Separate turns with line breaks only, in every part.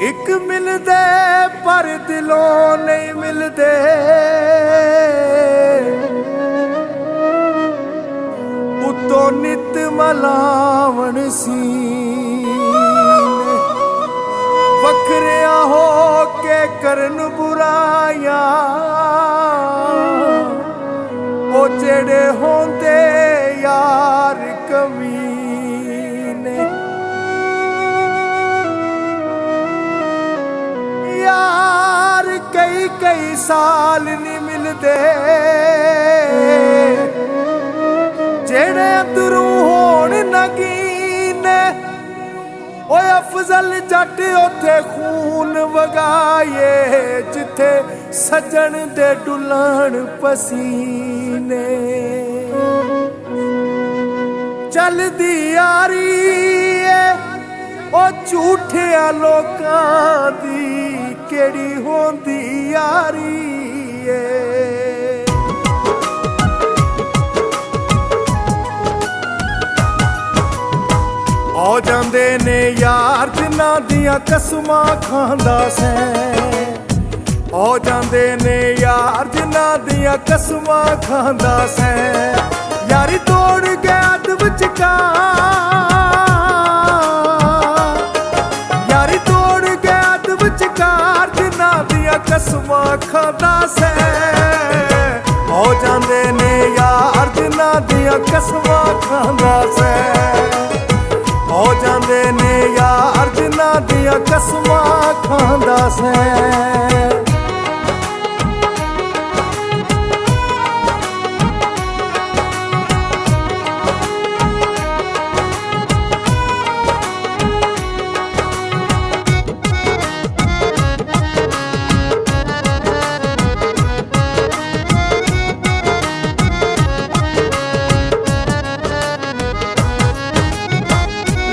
एक मिलदे पर दिलों नहीं मिलदे, उतों नित मलावण सीने, वखरिया हो के करन बुराइयां, ओ जेड़े होंदे यार कमीने। यार कई कई साल नहीं मिलदे, जेड़े अंदरों होण नगीने। ओए अफजल जट उथे खून वगाए, जिथे सजन दे डुलन पसीने। चलदी यारी ओ झूठिया लोकां दी, केड़ी होंदी यारी आ जांदे ने यार जिन्हां दियां कसमां खांदा सैं। आ जांदे ने यार जिन्हां दियां कसमां खांदा सैं। यारी तोड़ गया अध विचकार, यारी तोड़ गया अध विचकार, जिन्हां दियां कसमां खांदा सैं। आ जांदे ने यार जिन्हां दियां कसमां खांदा सैं। हो जांदे ने यार जिन्हां दियां कसमां खांदा सैं।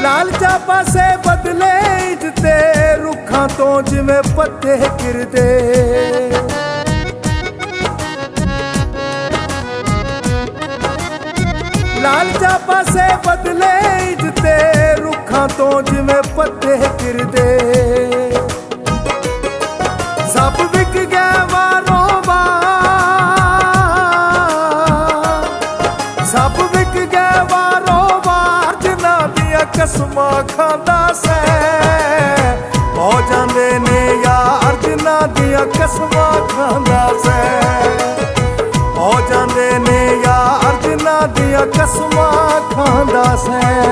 लालचा पासे बदले इजते, रुखां तो जिवें पत्ते गिरदे। लालचा पासे बदले इजते, रुखां तो जिवें पत्ते गिरदे। सब विक गए वारों वार, सब विक गए वारों वार, जिन्हां दियां कसमां खांदा सैं। हो जांदे ने यार जिन्हां दियां कसमां खांदा सैं। हो जांदे ने यार जिन्हां दियां कसमां खांदा सैं।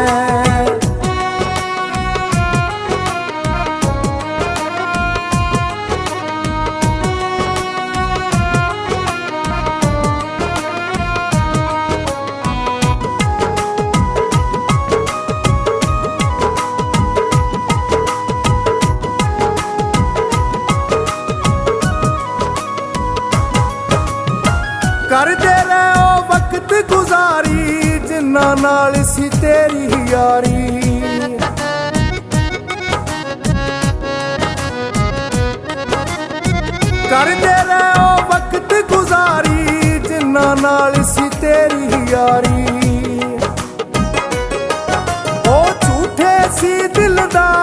करदे रहो वक्त गुजारी, जिन्हां नाल सी तेरी यारी। करदे रहो वक्त गुजारी, जिन्हां नाल सी तेरी यारी। ओ झूठे सी दिलदार,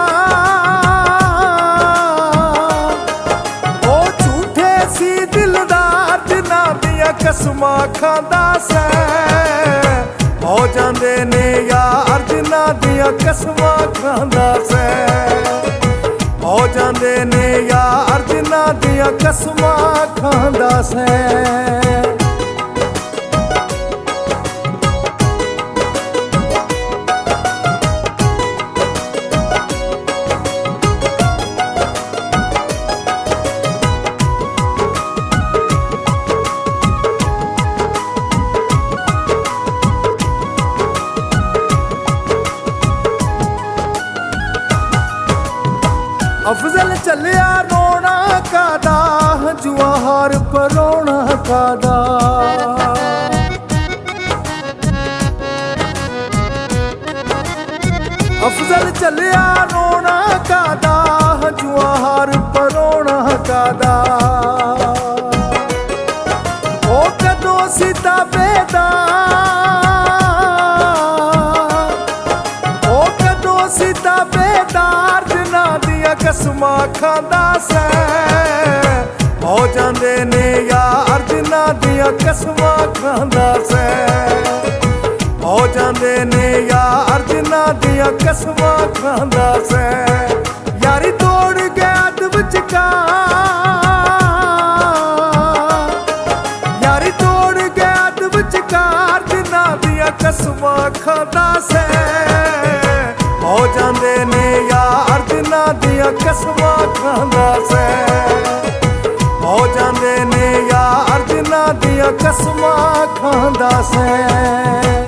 ओ झूठे सी दिलदार, जिन्हां दियां कसमां खांदा सैं। हो जांदे ने यार जिन्हां दियां कसमां खांदा सैं। हो जांदे ने यार जिन्हां दियां कसमां खांदा सैं। अफजल चलिया रोना कादा, हंजुआ हार परोना कादा। अफजल चलिया रोना कादा, हंजुआ हार परोना कादा। ओ कदों सी ताबेदार, ओ कदों सी ताबेदार, ਸਭੇਦਾਰ ਜਿਨ੍ਹਾਂ ਦੀਆਂ ਕਸਮਾਂ ਖਾਂਦਾ ਸੈਂ ਹੋ ਜਾਂਦੇ ਨੇ ਯਾਰ ਜਿਨ੍ਹਾਂ ਦੀਆਂ ਕਸਮਾਂ ਖਾਂਦਾ ਸੈਂ ਹੋ ਜਾਂਦੇ ਨੇ ਯਾਰ ਜਿਨ੍ਹਾਂ ਦੀਆਂ ਕਸਮਾਂ ਖਾਂਦਾ ਸੈਂ ਯਾਰੀ ਤੋੜ ਗਿਆ ਅੱਧ ਵਿਚਕਾਰ ਯਾਰੀ ਤੋੜ ਗਿਆ ਅੱਧ ਵਿਚਕਾਰ ਜਿਨ੍ਹਾਂ ਦੀਆਂ ਕਸਮਾਂ ਖਾਂਦਾ ਸੈਂ ਹੋ ਜਾਂਦੇ ਨੇ ਯਾਰ ਜਿਨ੍ਹਾਂ ਦੀਆਂ ਕਸਮਾਂ ਖਾਂਦਾ ਸੈਂ ਹੋ ਜਾਂਦੇ ਨੇ ਯਾਰ ਜਿਨ੍ਹਾਂ ਦੀਆਂ ਕਸਮਾਂ ਖਾਂਦਾ ਸੈਂ